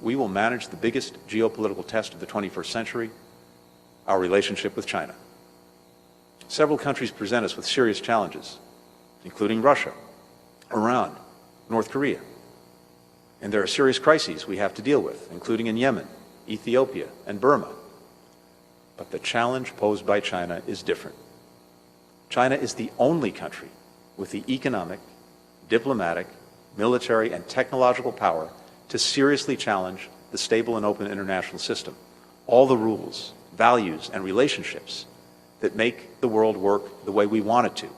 we will manage the biggest geopolitical test of the 21st century, our relationship with China. Several countries present us with serious challenges, including Russia, Iran, North Korea. And there are serious crises we have to deal with, including in Yemen, Ethiopia, and Burma. But the challenge posed by China is different. China is the only country with the economic, diplomatic, military, and technological power to seriously challenge the stable and open international system, all the rules, values, and relationships that make the world work the way we want it to,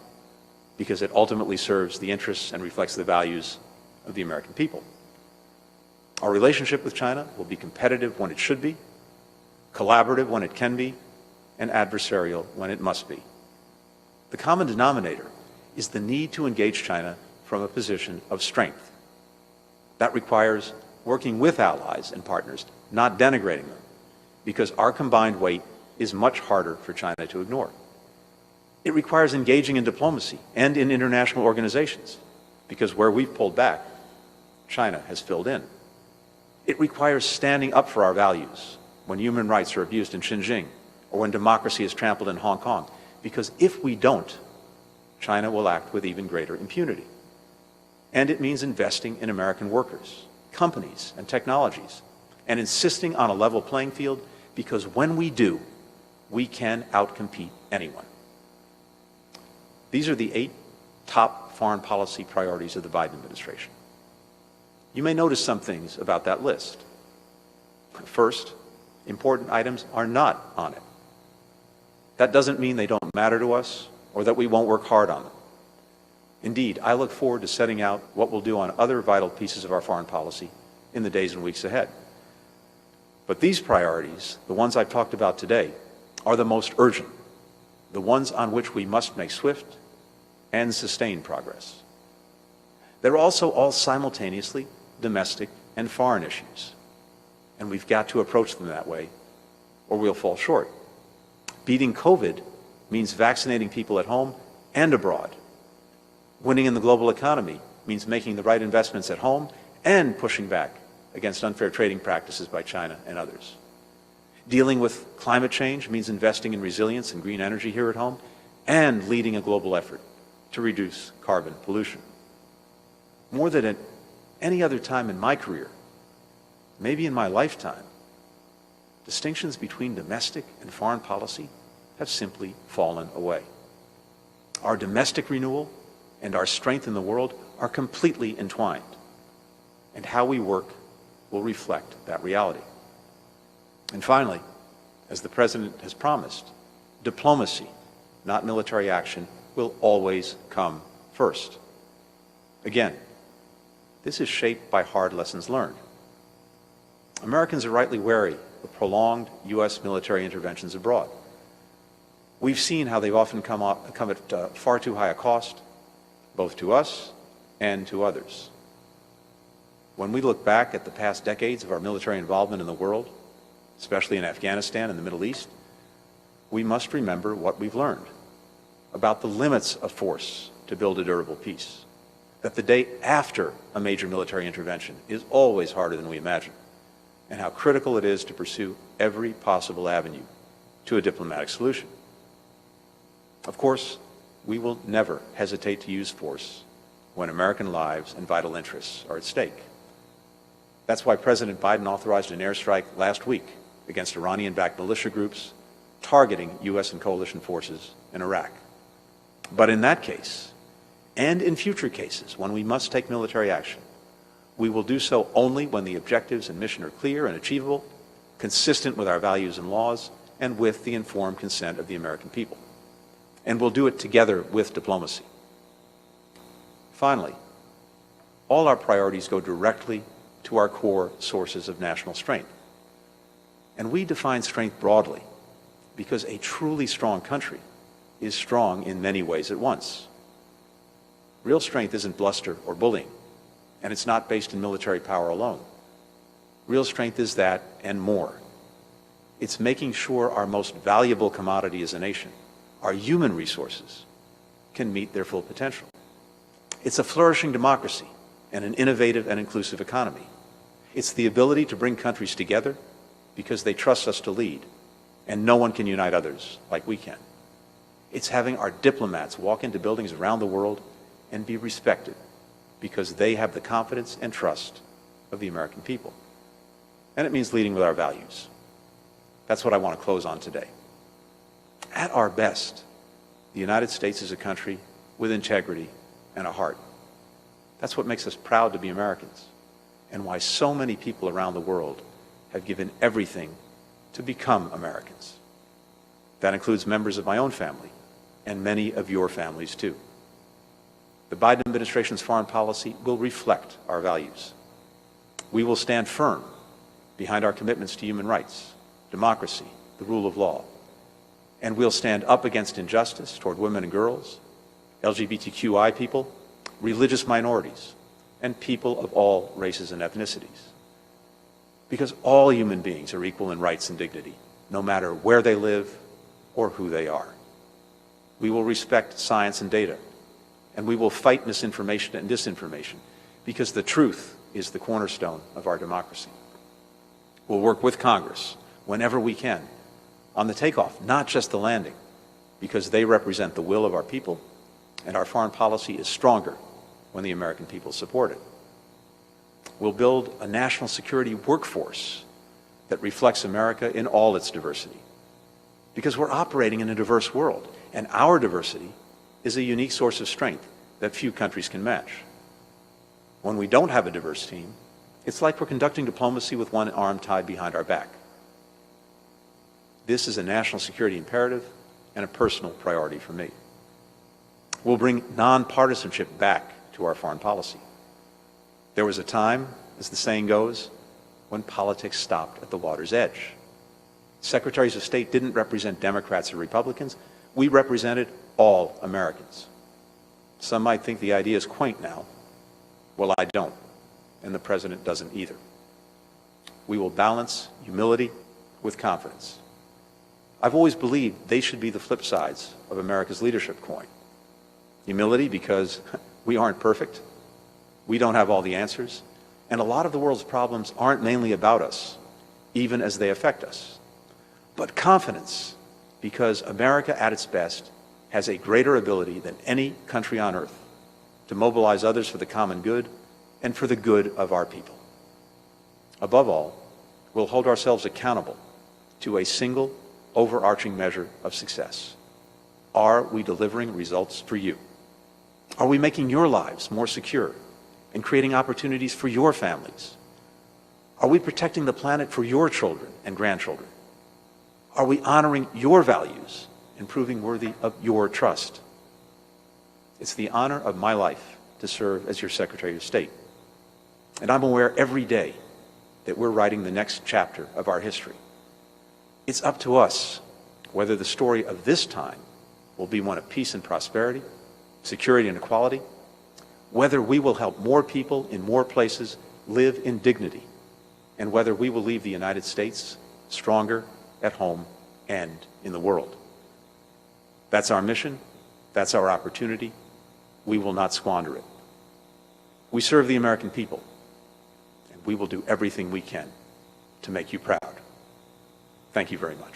because it ultimately serves the interests and reflects the values of the American people. Our relationship with China will be competitive when it should be, collaborative when it can be, and adversarial when it must be. The common denominator is the need to engage China from a position of strength. That requires working with allies and partners, not denigrating them, because our combined weight is much harder for China to ignore. It requires engaging in diplomacy and in international organizations, because where we've pulled back, China has filled in. It requires standing up for our values when human rights are abused in Xinjiang or when democracy is trampled in Hong Kong, because if we don't, China will act with even greater impunity. And it means investing in American workers, companies, and technologies, and insisting on a level playing field, because when we do, we can outcompete anyone. These are the 8 top foreign policy priorities of the Biden administration. You may notice some things about that list. First, important items are not on it. That doesn't mean they don't matter to us or that we won't work hard on them. Indeed, I look forward to setting out what we'll do on other vital pieces of our foreign policy in the days and weeks ahead. But these priorities, the ones I've talked about today, are the most urgent, the ones on which we must make swift and sustained progress. They're also all simultaneously domestic and foreign issues, and we've got to approach them that way, or we'll fall short. Beating COVID means vaccinating people at home and abroad. Winning in the global economy means making the right investments at home and pushing back against unfair trading practices by China and others. Dealing with climate change means investing in resilience and green energy here at home and leading a global effort to reduce carbon pollution. More than at any other time in my career, maybe in my lifetime, distinctions between domestic and foreign policy have simply fallen away. Our domestic renewal and our strength in the world are completely entwined, and how we work will reflect that reality. And finally, as the President has promised, diplomacy, not military action, will always come first. Again, this is shaped by hard lessons learned. Americans are rightly wary of prolonged U.S. military interventions abroad. We've seen how they've often come at far too high a cost, both to us and to others. When we look back at the past decades of our military involvement in the world, especially in Afghanistan and the Middle East, we must remember what we've learned about the limits of force to build a durable peace, that the day after a major military intervention is always harder than we imagine, and how critical it is to pursue every possible avenue to a diplomatic solution. Of course, we will never hesitate to use force when American lives and vital interests are at stake. That's why President Biden authorized an airstrike last week against Iranian-backed militia groups targeting U.S. and coalition forces in Iraq. But in that case, and in future cases when we must take military action, we will do so only when the objectives and mission are clear and achievable, consistent with our values and laws, and with the informed consent of the American people. And we'll do it together with diplomacy. Finally, all our priorities go directly to our core sources of national strength. And we define strength broadly because a truly strong country is strong in many ways at once. Real strength isn't bluster or bullying, and it's not based in military power alone. Real strength is that and more. It's making sure our most valuable commodity as a nation, our human resources, can meet their full potential. It's a flourishing democracy and an innovative and inclusive economy. It's the ability to bring countries together because they trust us to lead, and no one can unite others like we can. It's having our diplomats walk into buildings around the world and be respected because they have the confidence and trust of the American people. And it means leading with our values. That's what I want to close on today. At our best, the United States is a country with integrity and a heart. That's what makes us proud to be Americans, and why so many people around the world have given everything to become Americans. That includes members of my own family and many of your families too. The Biden administration's foreign policy will reflect our values. We will stand firm behind our commitments to human rights, democracy, the rule of law, and we'll stand up against injustice toward women and girls, LGBTQI people, religious minorities, and people of all races and ethnicities. Because all human beings are equal in rights and dignity, no matter where they live or who they are. We will respect science and data, and we will fight misinformation and disinformation, because the truth is the cornerstone of our democracy. We'll work with Congress whenever we can on the takeoff, not just the landing, because they represent the will of our people, and our foreign policy is stronger when the American people support it. We'll build a national security workforce that reflects America in all its diversity, because we're operating in a diverse world, and our diversity is a unique source of strength that few countries can match. When we don't have a diverse team, it's like we're conducting diplomacy with one arm tied behind our back. This is a national security imperative and a personal priority for me. We'll bring nonpartisanship back to our foreign policy. There was a time, as the saying goes, when politics stopped at the water's edge. Secretaries of State didn't represent Democrats or Republicans. We represented all Americans. Some might think the idea is quaint now. Well, I don't, and the President doesn't either. We will balance humility with confidence. I've always believed they should be the flip sides of America's leadership coin. Humility because we aren't perfect, we don't have all the answers, and a lot of the world's problems aren't mainly about us, even as they affect us. But confidence, because America at its best has a greater ability than any country on earth to mobilize others for the common good and for the good of our people. Above all, we'll hold ourselves accountable to a single overarching measure of success. Are we delivering results for you? Are we making your lives more secure and creating opportunities for your families? Are we protecting the planet for your children and grandchildren? Are we honoring your values and proving worthy of your trust? It's the honor of my life to serve as your Secretary of State. And I'm aware every day that we're writing the next chapter of our history. It's up to us whether the story of this time will be one of peace and prosperity, security and equality, whether we will help more people in more places live in dignity, and whether we will leave the United States stronger at home and in the world. That's our mission. That's our opportunity. We will not squander it. We serve the American people, and we will do everything we can to make you proud. Thank you very much.